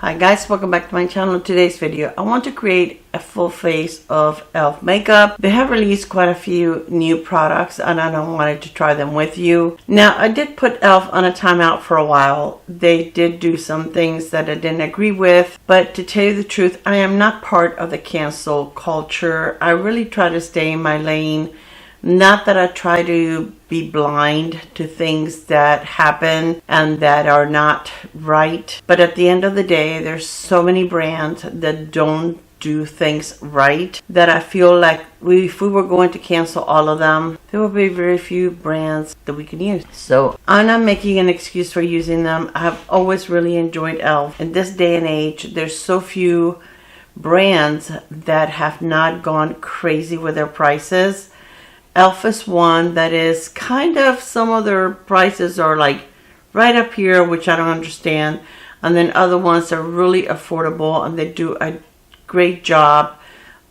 Hi guys, welcome back to my channel. In today's video, I want to create a full face of e.l.f. makeup. They have released quite a few new products and I wanted to try them with you. Now, I did put e.l.f. on a timeout for a while. They did do some things that I didn't agree with, but to tell you the truth, I am not part of the cancel culture. I really try to stay in my lane. Not that I try to be blind to things that happen and that are not right. But at the end of the day, there's so many brands that don't do things right that I feel like if we were going to cancel all of them, there would be very few brands that we can use. So I'm not making an excuse for using them. I've always really enjoyed e.l.f. In this day and age, there's so few brands that have not gone crazy with their prices. e.l.f. is one that is kind of, some of their prices are like right up here, which I don't understand. And then other ones are really affordable and they do a great job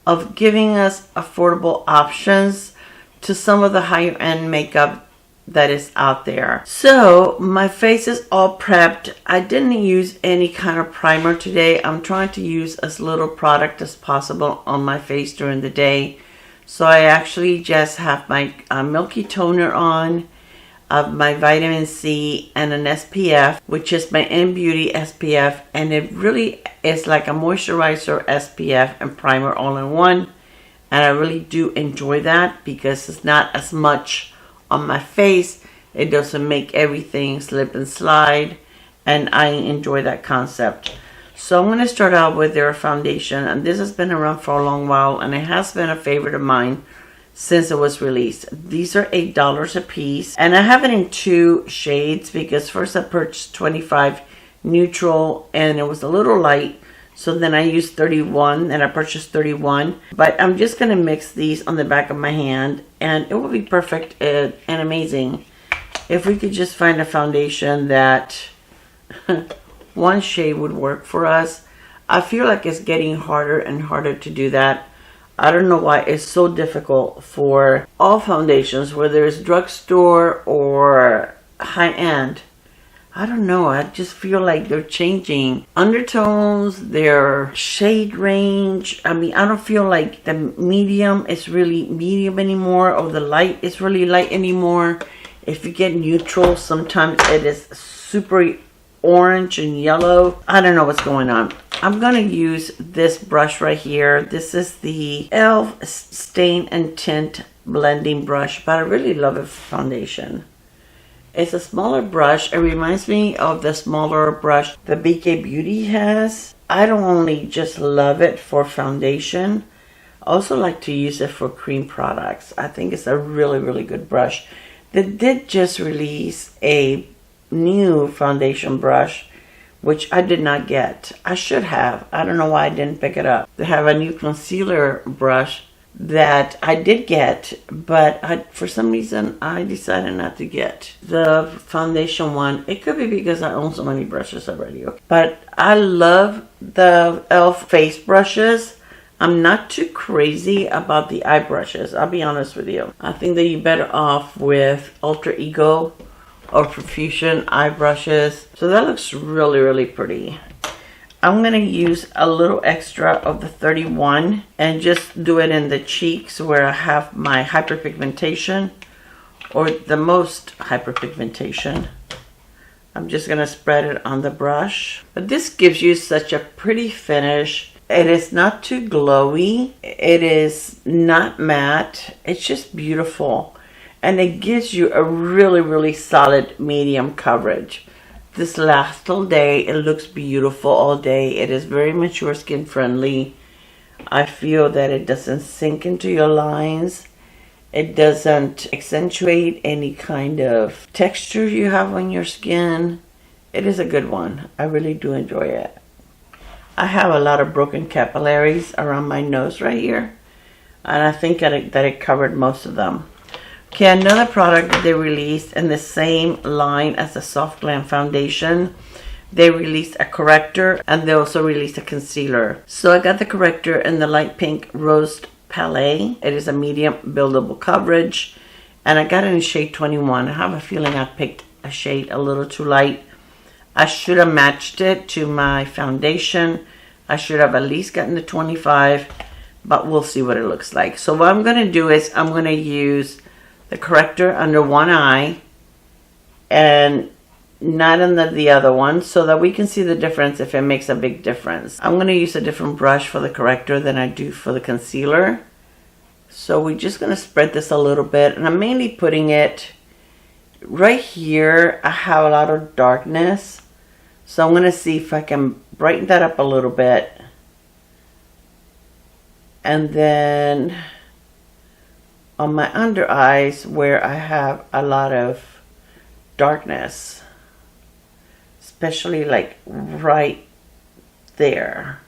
of giving us affordable options to some of the higher end makeup that is out there. So my face is all prepped. I didn't use any kind of primer today. I'm trying to use as little product as possible on my face during the day. So I actually just have my milky toner on, my vitamin C, and an SPF, which is my Beauty SPF, and it really is like a moisturizer, SPF, and primer all in one. And I really do enjoy that because it's not as much on my face. It doesn't make everything slip and slide, and I enjoy that concept. So I'm going to start out with their foundation, and this has been around for a long while and it has been a favorite of mine since it was released. These are $8 a piece and I have it in two shades because first I purchased 25 neutral and it was a little light, so then I used 31 and I purchased 31. But I'm just going to mix these on the back of my hand and it will be perfect and amazing if we could just find a foundation that one shade would work for us. I feel like it's getting harder and harder to do that. I don't know why it's so difficult for all foundations, whether it's drugstore or high-end. I don't know, I just feel like they're changing undertones, their shade range. I mean, I don't feel like the medium is really medium anymore or the light is really light anymore. If you get neutral, sometimes it is super orange and yellow. I don't know what's going on. I'm going to use this brush right here. This is the e.l.f. Stain and Tint Blending Brush, but I really love it for foundation. It's a smaller brush. It reminds me of the smaller brush the BK Beauty has. I don't only just love it for foundation, I also like to use it for cream products. I think it's a really, really good brush. They did just release a new foundation brush, which I did not get. I should have. I don't know why I didn't pick it up. They have a new concealer brush that I did get, but for some reason I decided not to get the foundation one. It could be because I own so many brushes already. But I love the e.l.f. face brushes. I'm not too crazy about the eye brushes, I'll be honest with you. I think that you're better off with Alter Ego or Profusion eye brushes. So that looks really, really pretty. I'm going to use a little extra of the 31 and just do it in the cheeks where I have my hyperpigmentation or the most hyperpigmentation. I'm just going to spread it on the brush. But this gives you such a pretty finish. It is not too glowy. It is not matte. It's just beautiful. And it gives you a really, really solid medium coverage. This lasts all day. It looks beautiful all day. It is very mature skin friendly. I feel that it doesn't sink into your lines. It doesn't accentuate any kind of texture you have on your skin. It is a good one. I really do enjoy it. I have a lot of broken capillaries around my nose right here. And I think that it covered most of them. Okay, another product that they released in the same line as the Soft Glam foundation. They released a corrector and they also released a concealer. So I got the corrector in the light pink Rose Palette. It is a medium buildable coverage. And I got it in shade 21. I have a feeling I picked a shade a little too light. I should have matched it to my foundation. I should have at least gotten the 25, but we'll see what it looks like. So what I'm going to do is I'm going to use the corrector under one eye and not under the other one, so that we can see the difference if it makes a big difference. I'm going to use a different brush for the corrector than I do for the concealer. So we're just going to spread this a little bit, and I'm mainly putting it right here. I have a lot of darkness, so I'm going to see if I can brighten that up a little bit. And then on my under eyes where I have a lot of darkness, especially like right there.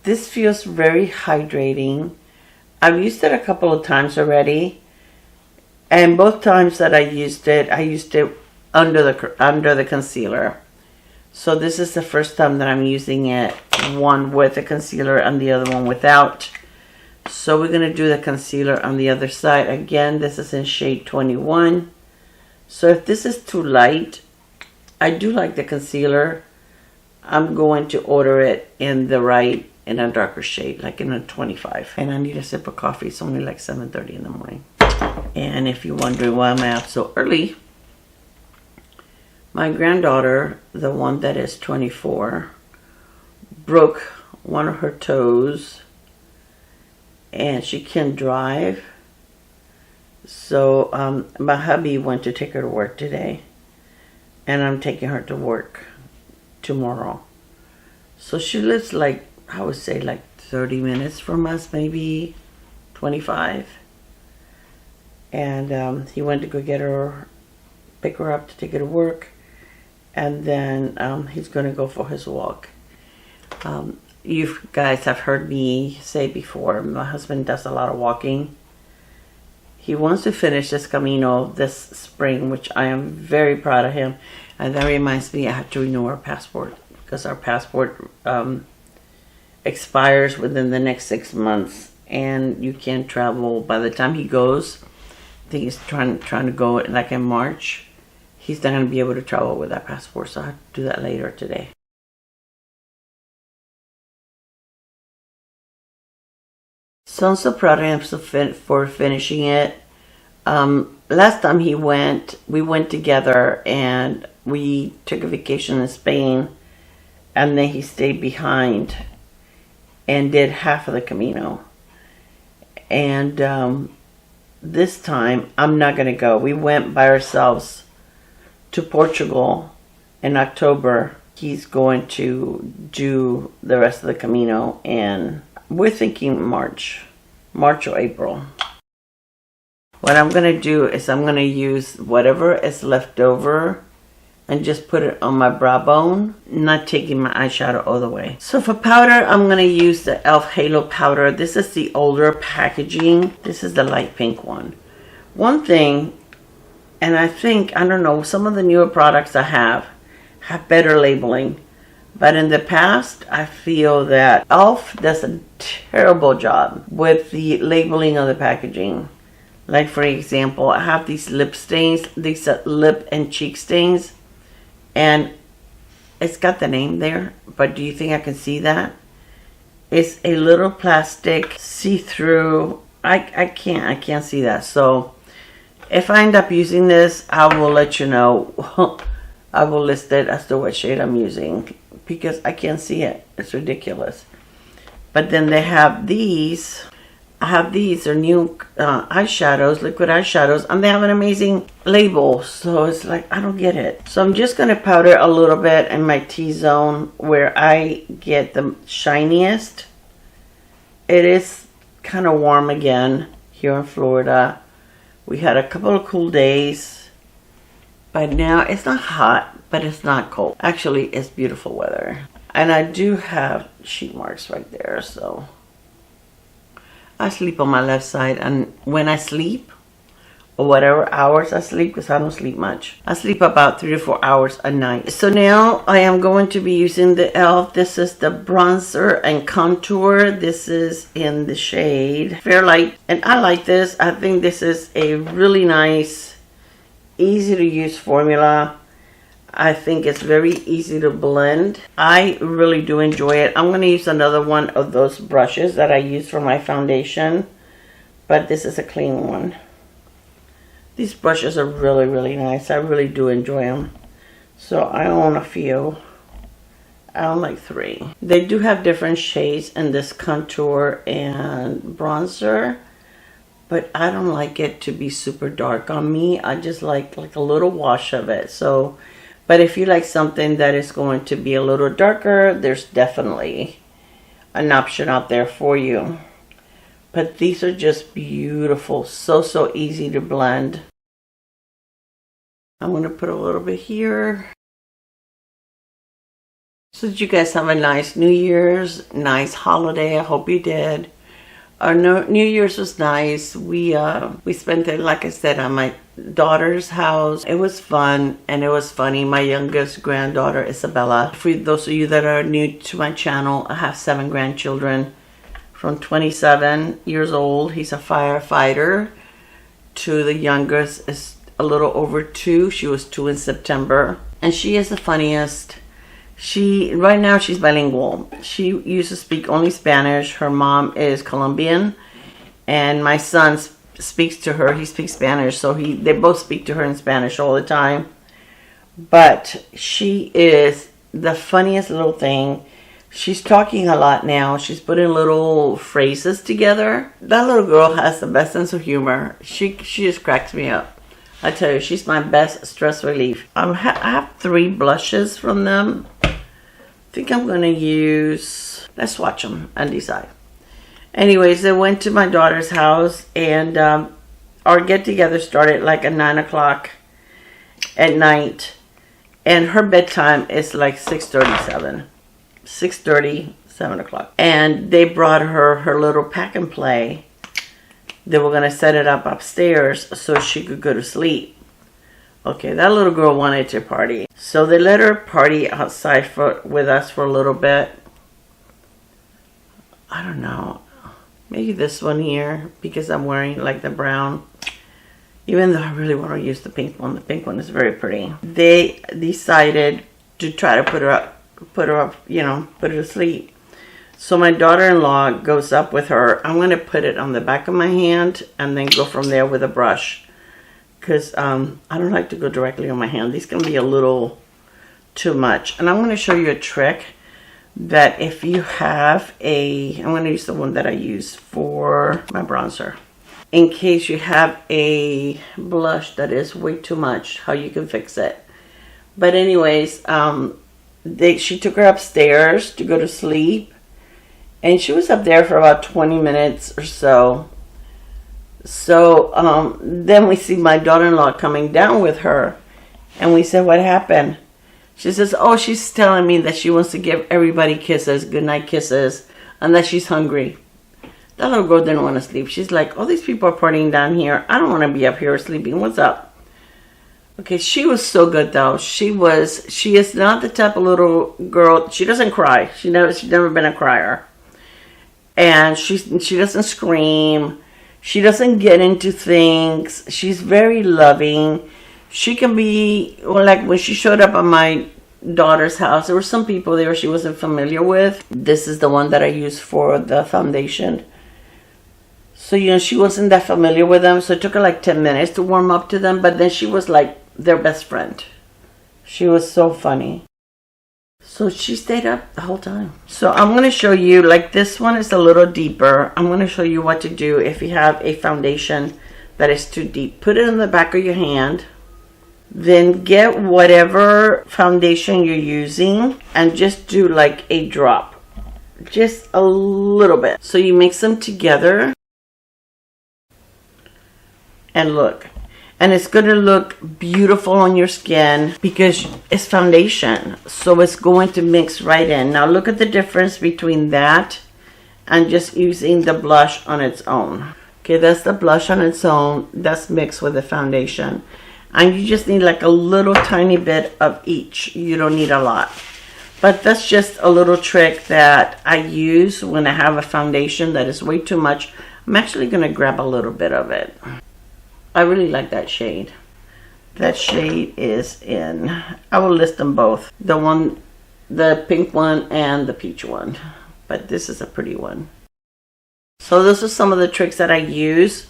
This feels very hydrating. I've used it a couple of times already, and both times that I used it under the concealer. So this is the first time that I'm using it, one with the concealer and the other one without. So we're going to do the concealer on the other side. Again, this is in shade 21. So if this is too light, I do like the concealer. I'm going to order it in a darker shade, like in a 25. And I need a sip of coffee. It's only like 7:30 in the morning. And if you're wondering why I'm out so early, my granddaughter, the one that is 24, broke one of her toes and she can't drive. So my hubby went to take her to work today, and I'm taking her to work tomorrow. So she lives like, I would say like 30 minutes from us, maybe 25. And he went to go get her, pick her up to take her to work. And then he's going to go for his walk. You guys have heard me say before, my husband does a lot of walking. He wants to finish this Camino this spring, which I am very proud of him. And that reminds me, I have to renew our passport, because our passport expires within the next 6 months, and you can't travel. By the time he goes, I think he's trying to go like in March. He's not going to be able to travel with that passport, so I have to do that later today. So I'm so proud of him for finishing it. Last time we went together, and we took a vacation in Spain, and then he stayed behind and did half of the Camino. And this time, I'm not going to go. We went by ourselves to Portugal in October. He's going to do the rest of the Camino, and we're thinking March or April. What I'm going to do is I'm going to use whatever is left over and just put it on my brow bone, not taking my eyeshadow all the way. So for powder, I'm going to use the e.l.f. Halo powder. This is the older packaging. This is the light pink one. One thing, and I don't know, some of the newer products I have better labeling. But in the past, I feel that e.l.f. does a terrible job with the labeling of the packaging. Like, for example, I have these lip stains, these lip and cheek stains, and it's got the name there, but do you think I can see that? It's a little plastic see-through. I can't see that. So if I end up using this, I will let you know. I will list it as to what shade I'm using, because I can't see it. It's ridiculous. But then they have these. I have these. They're new eyeshadows, liquid eyeshadows, and they have an amazing label. So it's like, I don't get it. So I'm just going to powder a little bit in my T-zone where I get the shiniest. It is kind of warm again here in Florida. We had a couple of cool days. But now it's not hot, but it's not cold. Actually, it's beautiful weather. And I do have sheet marks right there, so I sleep on my left side, and when I sleep, or whatever hours I sleep, because I don't sleep much, I sleep about 3 to 4 hours a night. So now I am going to be using the e.l.f. This is the bronzer and contour. This is in the shade Fairlight, and I like this. I think this is a really nice, easy to use formula. I think it's very easy to blend. I really do enjoy it. I'm going to use another one of those brushes that I use for my foundation, but this is a clean one. These brushes are really, really nice. I really do enjoy them. So I own a few. I own like 3. They do have different shades in this contour and bronzer, but I don't like it to be super dark on me. I just like a little wash of it. So, but if you like something that is going to be a little darker, there's definitely an option out there for you. But these are just beautiful. So easy to blend. I'm going to put a little bit here. So did you guys have a nice New Year's, nice holiday? I hope you did. Our New Year's was nice. We spent it, like I said, at my daughter's house. It was fun and it was funny. My youngest granddaughter, Isabella. For those of you that are new to my channel, I have 7 grandchildren. From 27 years old, he's a firefighter, to the youngest is a little over 2. She was 2 in September. And she is the funniest. Right now she's bilingual. She used to speak only Spanish. Her mom is Colombian, and my son speaks to her. He speaks Spanish, so they both speak to her in Spanish all the time. But she is the funniest little thing. She's talking a lot now. She's putting little phrases together. That little girl has the best sense of humor. She just cracks me up. I tell you, she's my best stress relief. I have 3 blushes from them. I think I'm going to use, let's watch them and decide. Anyways, I went to my daughter's house, and our get-together started like at 9 o'clock at night. And her bedtime is like 6:37. 6:30, 7 o'clock. And they brought her little pack and play. They were going to set it up upstairs so she could go to sleep. Okay, that little girl wanted to party. So they let her party outside with us for a little bit. I don't know. Maybe this one here, because I'm wearing like the brown. Even though I really want to use the pink one. The pink one is very pretty. They decided to try to put her up, you know, put her to sleep. So my daughter-in-law goes up with her. I'm going to put it on the back of my hand and then go from there with a brush. Because I don't like to go directly on my hand. These can be a little too much. And I'm going to show you a trick that if you have I'm going to use the one that I use for my bronzer. In case you have a blush that is way too much, how you can fix it. But anyways, she took her upstairs to go to sleep. And she was up there for about 20 minutes or so. So then we see my daughter-in-law coming down with her. And we said, what happened? She says, oh, she's telling me that she wants to give everybody kisses, goodnight kisses, and that she's hungry. That little girl didn't want to sleep. She's like, oh, these people are partying down here. I don't want to be up here sleeping. What's up? Okay, she was so good though. She is not the type of little girl. She's doesn't cry. She's never been a crier. And she doesn't scream. She doesn't get into things. She's very loving. She can be, well, like when she showed up at my daughter's house, there were some people there she wasn't familiar with. This is the one that I use for the foundation. So, you know, she wasn't that familiar with them. So it took her like 10 minutes to warm up to them. But then she was like their best friend. She was so funny. So she stayed up the whole time. So I'm going to show you, like this one is a little deeper. I'm going to show you what to do if you have a foundation that is too deep. Put it in the back of your hand. Then get whatever foundation you're using and just do like a drop. Just a little bit. So you mix them together. And look. And it's going to look beautiful on your skin because it's foundation. So it's going to mix right in. Now look at the difference between that and just using the blush on its own. Okay, that's the blush on its own. That's mixed with the foundation. And you just need like a little tiny bit of each. You don't need a lot. But that's just a little trick that I use when I have a foundation that is way too much. I'm actually going to grab a little bit of it. I really like that shade. that shade is in. I will list them both. The pink one and the peach one. But this is a pretty one. So those are some of the tricks that I use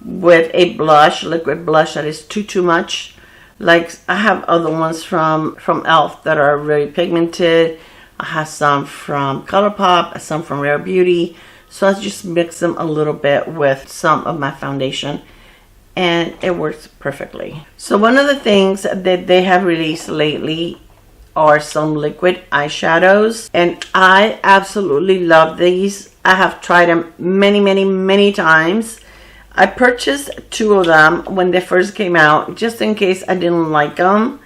with a blush, liquid blush that is too much. Like I have other ones from e.l.f. that are very pigmented. I have some from ColourPop, some from Rare Beauty. So I just mix them a little bit with some of my foundation, and it works perfectly. So one of the things that they have released lately are some liquid eyeshadows, and I absolutely love these. I have tried them many times. I purchased 2 of them when they first came out, just in case I didn't like them.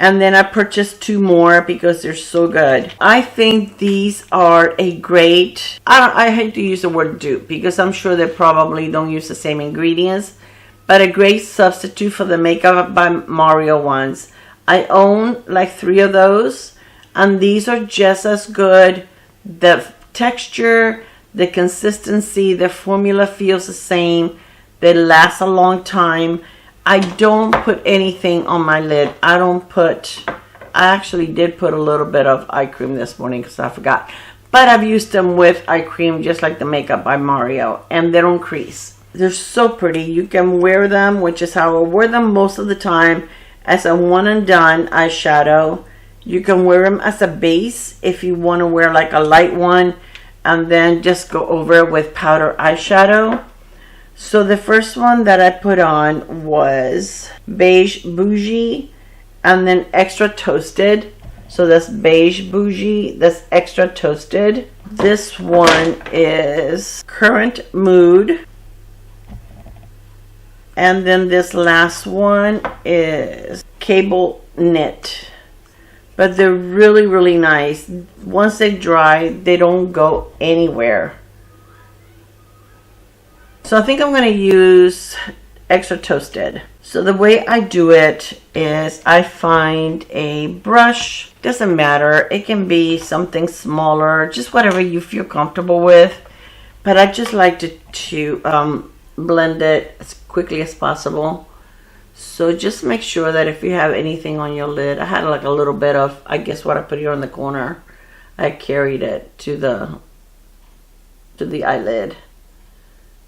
And then I purchased 2 more because they're so good. I think these are a great, I hate to use the word dupe because I'm sure they probably don't use the same ingredients, but a great substitute for the Makeup by Mario ones. I own like 3 of those, and these are just as good. The texture, the consistency, the formula feels the same. They last a long time. I don't put anything on my lid. I actually did put a little bit of eye cream this morning because I forgot. But I've used them with eye cream just like the Makeup by Mario, and they don't crease. They're so pretty. You can wear them, which is how I wear them most of the time, as a one and done eyeshadow. You can wear them as a base if you want to wear like a light one and then just go over it with powder eyeshadow. So the first one that I put on was Beige Bougie and then Extra Toasted. So that's Beige Bougie, that's Extra Toasted. This one is Current Mood. And then this last one is Cable Knit. But they're really nice. Once they dry, they don't go anywhere. So I think I'm going to use Extra Toasted. So the way I do it is I find a brush. Doesn't matter. It can be something smaller, just whatever you feel comfortable with. But I just like to blend it as quickly as possible. So just make sure that if you have anything on your lid, I had like a little bit of, I guess what I put here on the corner, I carried it to the eyelid.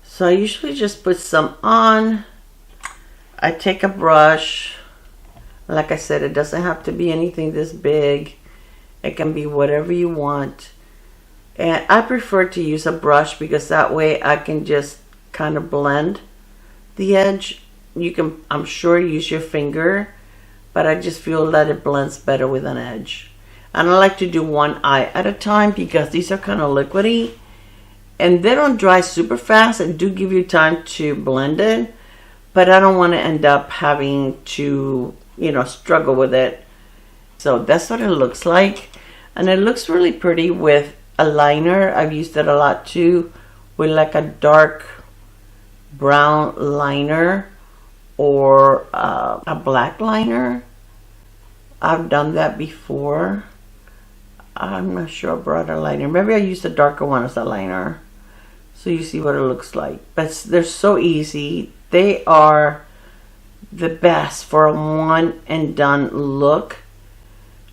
So I usually just put some on. I take a brush. Like I said, it doesn't have to be anything this big. It can be whatever you want. And I prefer to use a brush because that way I can just kind of blend the edge. You can, I'm sure, use your finger, but I just feel that it blends better with an edge. And I like to do one eye at a time because these are kind of liquidy and they don't dry super fast and do give you time to blend it, but I don't want to end up having to, you know, struggle with it. So that's what it looks like, and it looks really pretty with a liner. I've used it a lot too, with like a dark brown liner or a black liner. I've done that before. I'm not sure I brought a liner. Maybe I used a darker one as a liner. So you see what it looks like. But they're so easy. They are the best for a one and done look.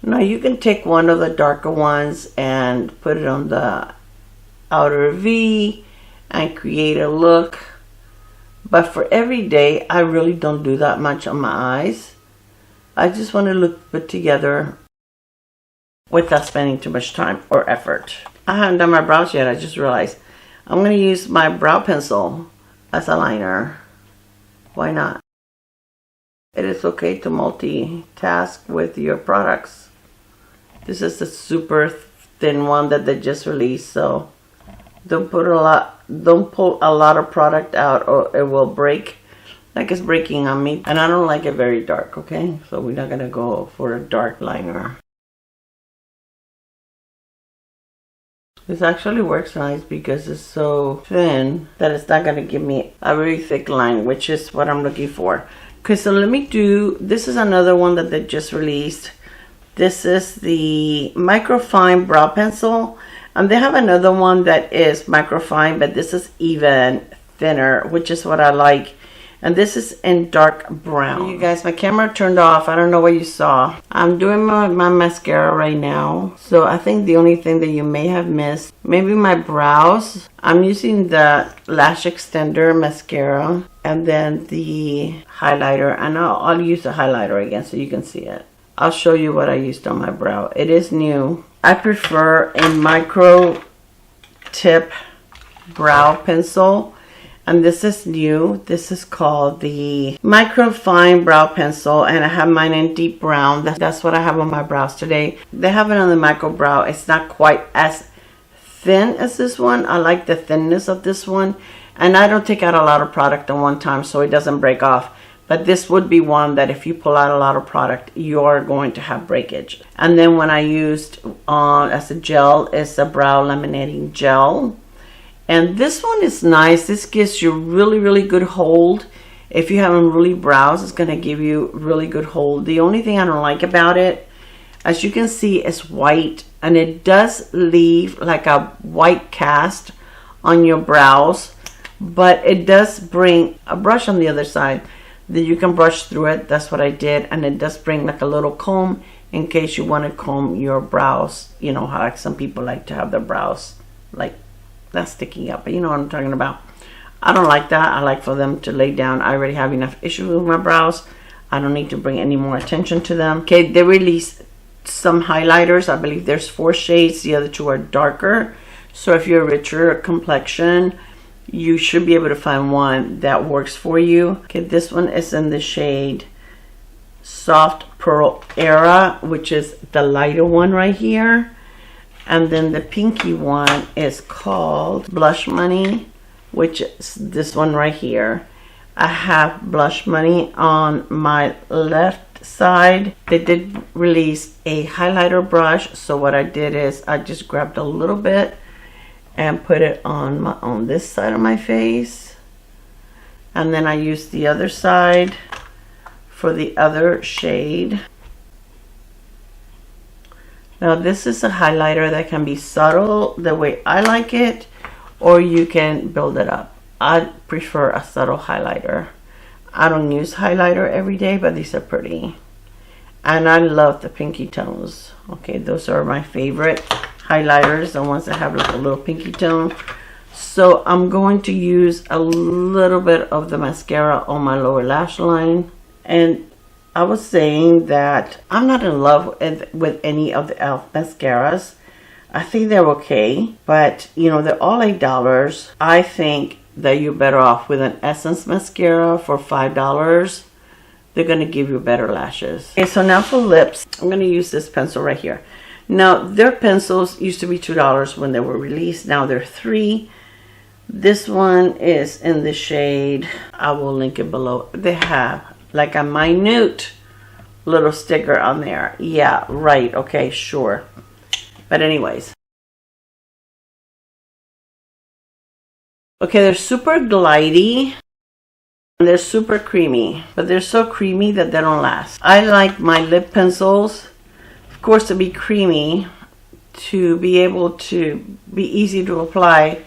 Now you can take one of the darker ones and put it on the outer V and create a look. But for every day, I really don't do that much on my eyes. I just want to look put together without spending too much time or effort. I haven't done my brows yet. I just realized I'm going to use my brow pencil as a liner. Why not? It is okay to multitask with your products. This is the super thin one that they just released, so don't pull a lot of product out or it will break like it's breaking on me. And I don't like it very dark, okay? So we're not gonna go for a dark liner. This actually works nice because it's so thin that it's not gonna give me a very thick line, which is what I'm looking for. Okay, so let me do, this is another one that they just released. This is the Microfine Brow Pencil. And they have another one that is microfine, but this is even thinner, which is what I like. And this is in dark brown. You guys, my camera turned off. I don't know what you saw. I'm doing my mascara right now. So I think the only thing that you may have missed, maybe my brows. I'm using the Lash Extender mascara and then the highlighter. And I'll use the highlighter again so you can see it. I'll show you what I used on my brow. It is new. I prefer a micro tip brow pencil. And this is new. This is called the Micro Fine Brow Pencil. And I have mine in deep brown. That's what I have on my brows today. They have it on the micro brow. It's not quite as thin as this one. I like the thinness of this one. And I don't take out a lot of product at one time so it doesn't break off. But this would be one that if you pull out a lot of product, you're going to have breakage. And then when I used as a gel, it's a brow laminating gel. And this one is nice. This gives you really good hold. If you have unruly brows, it's going to give you really good hold. The only thing I don't like about it, as you can see, is white. And it does leave like a white cast on your brows. But it does bring a brush on the other side that you can brush through it. That's what I did. And it does bring like a little comb in case you want to comb your brows. You know how like some people like to have their brows like that's sticking up, but you know what I'm talking about. I don't like that. I like for them to lay down. I already have enough issues with my brows. I don't need to bring any more attention to them. Okay, they released some highlighters. I believe there's 4 shades. The other 2 are darker. So if you're a richer complexion, you should be able to find one that works for you. Okay, this one is in the shade Soft Pearl Era, which is the lighter one right here. And then the pinky one is called Blush Money, which is this one right here. I have Blush Money on my left side. They did release a highlighter brush. So what I did is I just grabbed a little bit and put it on this side of my face. And then I used the other side for the other shade. Now this is a highlighter that can be subtle the way I like it, or you can build it up. I prefer a subtle highlighter. I don't use highlighter every day, but these are pretty. And I love the pinky tones. Okay, those are my favorite highlighters, the ones that have like a little pinky tone. So I'm going to use a little bit of the mascara on my lower lash line. And I was saying that I'm not in love with any of the e.l.f. mascaras. I think they're okay, but you know, they're all $8. I think that you're better off with an Essence mascara for $5. They're going to give you better lashes. Okay, so now for lips, I'm going to use this pencil right here. Now, their pencils used to be $2 when they were released. Now they're $3. This one is in the shade, I will link it below. They have like a minute little sticker on there. Yeah, right. Okay, sure. But anyways. Okay, they're super glidey. And they're super creamy. But they're so creamy that they don't last. I like my lip pencils, of course, to be creamy, to be able to be easy to apply.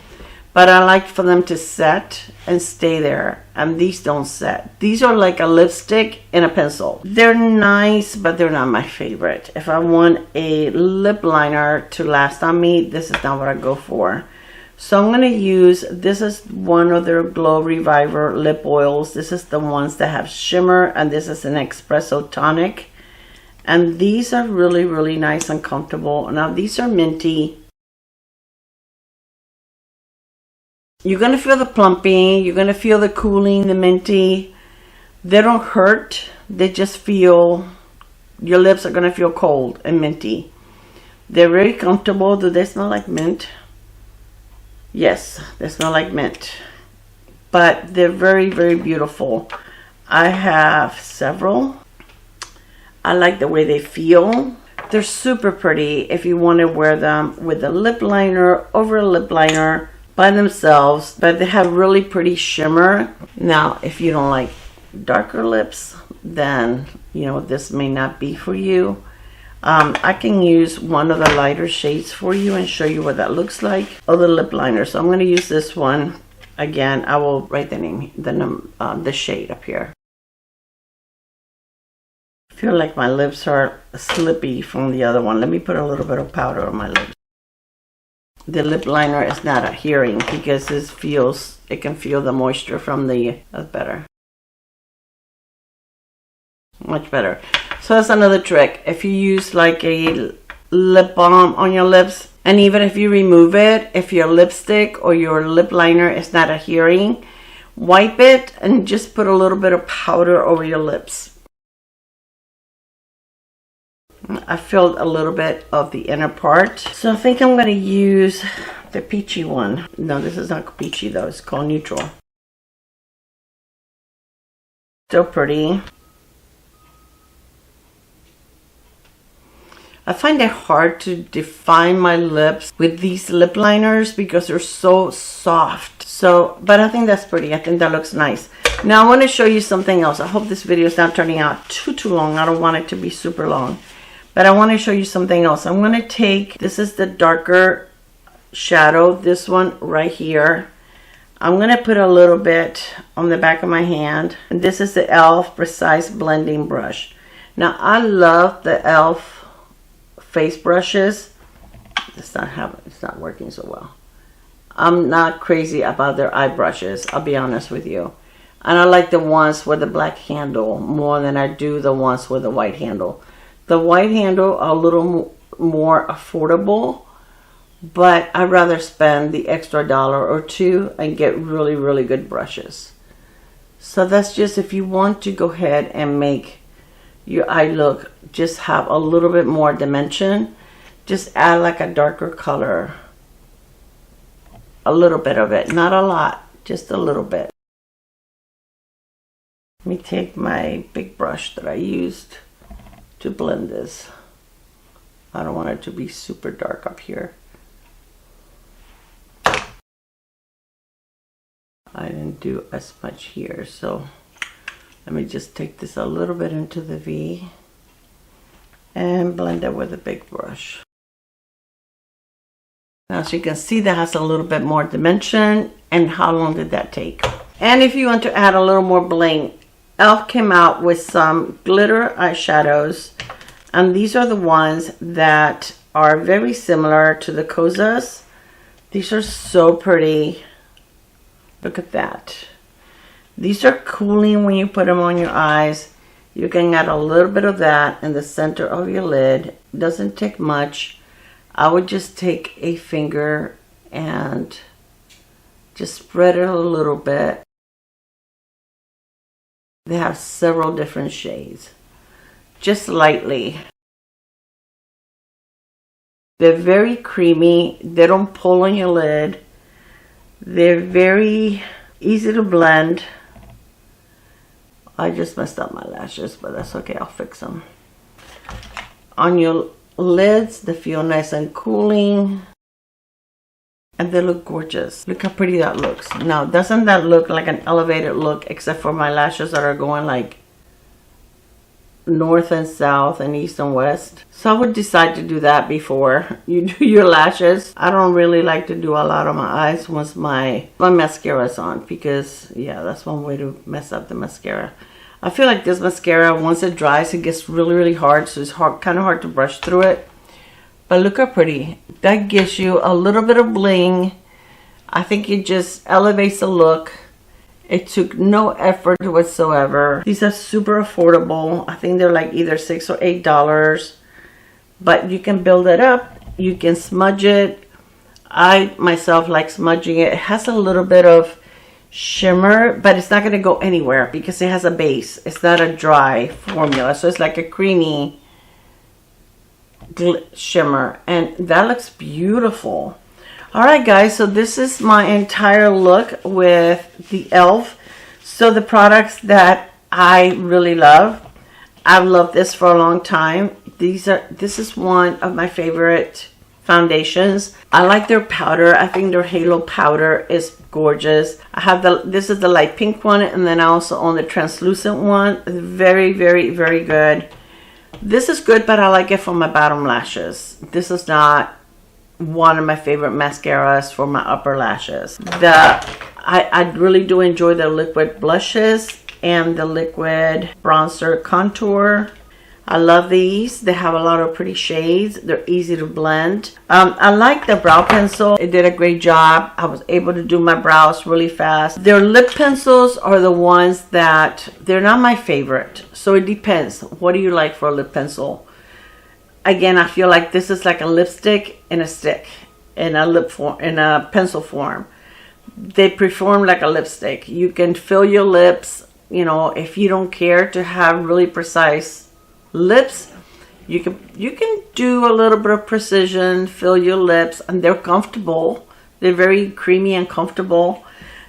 But I like for them to set and stay there. And these don't set. These are like a lipstick and a pencil. They're nice, but they're not my favorite. If I want a lip liner to last on me, this is not what I go for. So I'm going to use, this is one of their Glow Reviver lip oils. This is the ones that have shimmer. And this is an espresso tonic. And these are really nice and comfortable. Now these are minty. You're going to feel the plumping, you're going to feel the cooling, the minty. They don't hurt, they just feel, your lips are going to feel cold and minty. They're very comfortable. Do they smell like mint? Yes, they smell like mint. But they're very beautiful. I have several. I like the way they feel. They're super pretty if you want to wear them with a lip liner, over a lip liner, by themselves, but they have really pretty shimmer. Now, if you don't like darker lips, then you know this may not be for you. I can use one of the lighter shades for you and show you what that looks like. Oh, the lip liner. So I'm going to use this one. Again, I will write the name, the shade up here. I feel like my lips are slippy from the other one. Let me put a little bit of powder on my lips. The lip liner is not adhering because it can feel the moisture from that's better. Much better. So that's another trick. If you use like a lip balm on your lips, and even if you remove it, if your lipstick or your lip liner is not adhering, wipe it and just put a little bit of powder over your lips. I filled a little bit of the inner part. So I think I'm going to use the peachy one. No, this is not peachy though. It's called Neutral. Still pretty. I find it hard to define my lips with these lip liners because they're so soft. But I think that's pretty. I think that looks nice. Now I want to show you something else. I hope this video is not turning out too long. I don't want it to be super long. But I want to show you something else. I'm going to take, this is the darker shadow, this one right here. I'm going to put a little bit on the back of my hand. And this is the e.l.f. Precise Blending Brush. Now I love the e.l.f. face brushes. It's not working so well. I'm not crazy about their eye brushes, I'll be honest with you. And I like the ones with the black handle more than I do the ones with the white handle. The white handle are a little more affordable, but I'd rather spend the extra $1 or $2 and get really, really good brushes. So that's just if you want to go ahead and make your eye look, just have a little bit more dimension, just add like a darker color. A little bit of it, not a lot, just a little bit. Let me take my big brush that I used to blend this. I don't want it to be super dark up here. I didn't do as much here, so let me just take this a little bit into the V and blend it with a big brush. Now, as you can see, that has a little bit more dimension. And how long did that take? And if you want to add a little more bling, e.l.f. came out with some glitter eyeshadows. And these are the ones that are very similar to the Kozas. These are so pretty. Look at that. These are cooling when you put them on your eyes. You can add a little bit of that in the center of your lid. It doesn't take much. I would just take a finger and just spread it a little bit. They have several different shades. Just lightly. They're very creamy. They don't pull on your lid. They're very easy to blend. I just messed up my lashes, but that's okay. I'll fix them. On your lids, they feel nice and cooling. And they look gorgeous. Look how pretty that looks. Now, doesn't that look like an elevated look, except for my lashes that are going like north and south and east and west? So I would decide to do that before you do your lashes. I don't really like to do a lot on my eyes once my mascara is on, because yeah, that's one way to mess up the mascara. I feel like this mascara, once it dries, it gets really, really hard, so it's kind of hard to brush through it. But look how pretty. That gives you a little bit of bling. I think it just elevates the look. It took no effort whatsoever. These are super affordable. I think they're like either $6 or $8. But you can build it up. You can smudge it. I myself like smudging it. It has a little bit of shimmer, but it's not going to go anywhere because it has a base. It's not a dry formula. So it's like a creamy shimmer, and that looks beautiful. All right, guys, so this is my entire look with the e.l.f. So the products that I really love, I've loved this for a long time. This is one of my favorite foundations. I like their powder. I think their halo powder is gorgeous. I have this is the light pink one, and then I also own the translucent one. Very, very, very good. This is good, but I like it for my bottom lashes. This is not one of my favorite mascaras for my upper lashes. The I really do enjoy the liquid blushes and the liquid bronzer contour. I love these. They have a lot of pretty shades. They're easy to blend. I like the brow pencil. It did a great job. I was able to do my brows really fast. Their lip pencils are the ones that, they're not my favorite. So it depends. What do you like for a lip pencil? Again, I feel like this is like a lipstick in a stick, in a lip form, in a pencil form. They perform like a lipstick. You can fill your lips, you know, if you don't care to have really precise lips, you can do a little bit of precision, fill your lips, and they're comfortable. They're very creamy and comfortable.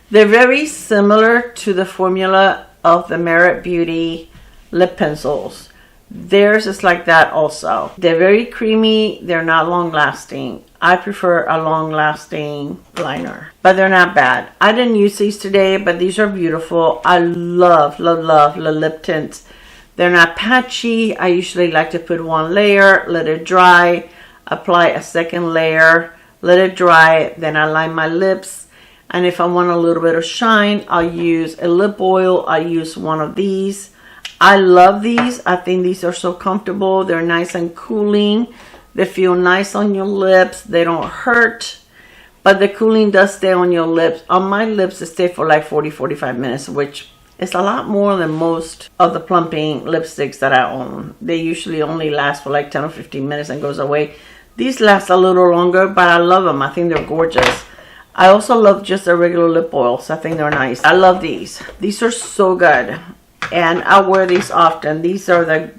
They're very similar to the formula of the Merit Beauty lip pencils. Theirs is like that also. They're very creamy. They're not long lasting. I prefer a long lasting liner, but they're not bad. I didn't use these today, but these are beautiful. I love the lip tints. They're not patchy. I usually like to put one layer, let it dry, apply a second layer, let it dry, then I line my lips. And if I want a little bit of shine, I'll use a lip oil. I use one of these. I love these. I think these are so comfortable. They're nice and cooling. They feel nice on your lips. They don't hurt. But the cooling does stay on your lips. On my lips, it stays for like 40-45 minutes, which it's a lot more than most of the plumping lipsticks that I own. They usually only last for like 10 or 15 minutes and goes away. These last a little longer, but I love them. I think they're gorgeous. I also love just the regular lip oils. I think they're nice. I love these. These are so good. And I wear these often. These are the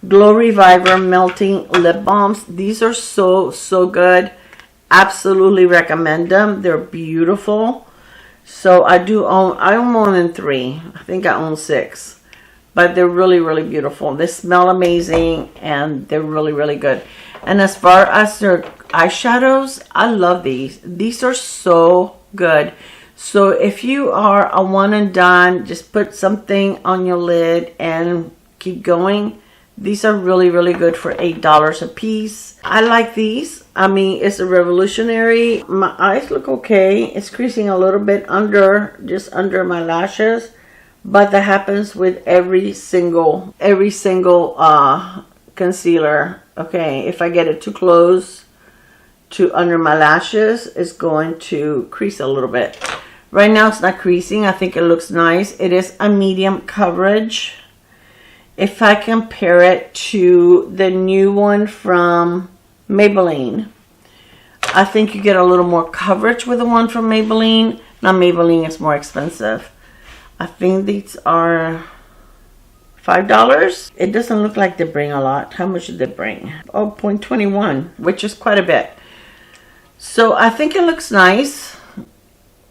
Glow Reviver Melting Lip Balms. These are so good. Absolutely recommend them. They're beautiful. So I own more than 3. I think I own 6. But they're really beautiful. They smell amazing and they're really good. And as far as their eyeshadows, I love these. These are so good. So if you are a one and done, just put something on your lid and keep going. These are really good for $8 a piece. I like these. I mean, it's a revolutionary. My eyes look okay. It's creasing a little bit under, just under my lashes. But that happens with every single concealer. Okay, if I get it too close to under my lashes, it's going to crease a little bit. Right now it's not creasing. I think it looks nice. It is a medium coverage. If I compare it to the new one from Maybelline, I think you get a little more coverage with the one from Maybelline. Now Maybelline is more expensive. I think these are $5. It doesn't look like they bring a lot. How much did they bring? Oh, 0.21, which is quite a bit. So I think it looks nice.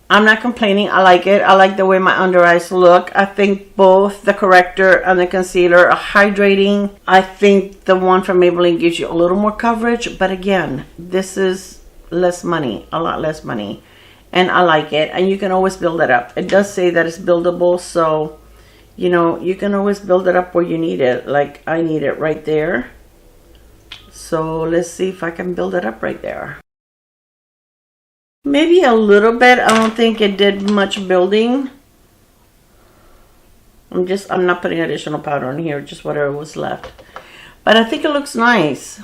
I'm not complaining. I like it. I like the way my under eyes look. I think both the corrector and the concealer are hydrating. I think the one from Maybelline gives you a little more coverage. But again, this is less money. A lot less money. And I like it. And you can always build it up. It does say that it's buildable. So, you know, you can always build it up where you need it. Like I need it right there. So let's see if I can build it up right there. Maybe a little bit. I don't think it did much building. I'm not putting additional powder on here, just whatever was left. But I think it looks nice.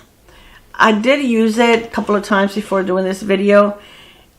I did use it a couple of times before doing this video.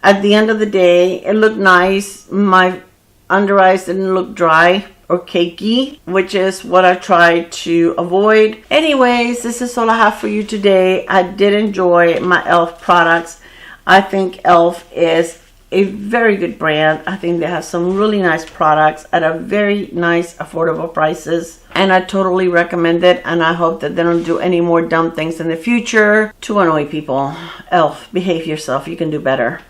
At the end of the day, it looked nice. My under eyes didn't look dry or cakey, which is what I try to avoid. Anyways, this is all I have for you today. I did enjoy my e.l.f. products. I think e.l.f. is a very good brand. I think they have some really nice products at a very nice, affordable prices. And I totally recommend it. And I hope that they don't do any more dumb things in the future to annoy people. e.l.f., behave yourself. You can do better.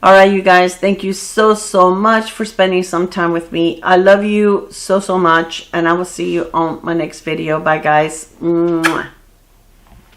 All right, you guys. Thank you so much for spending some time with me. I love you so much. And I will see you on my next video. Bye, guys. Mwah.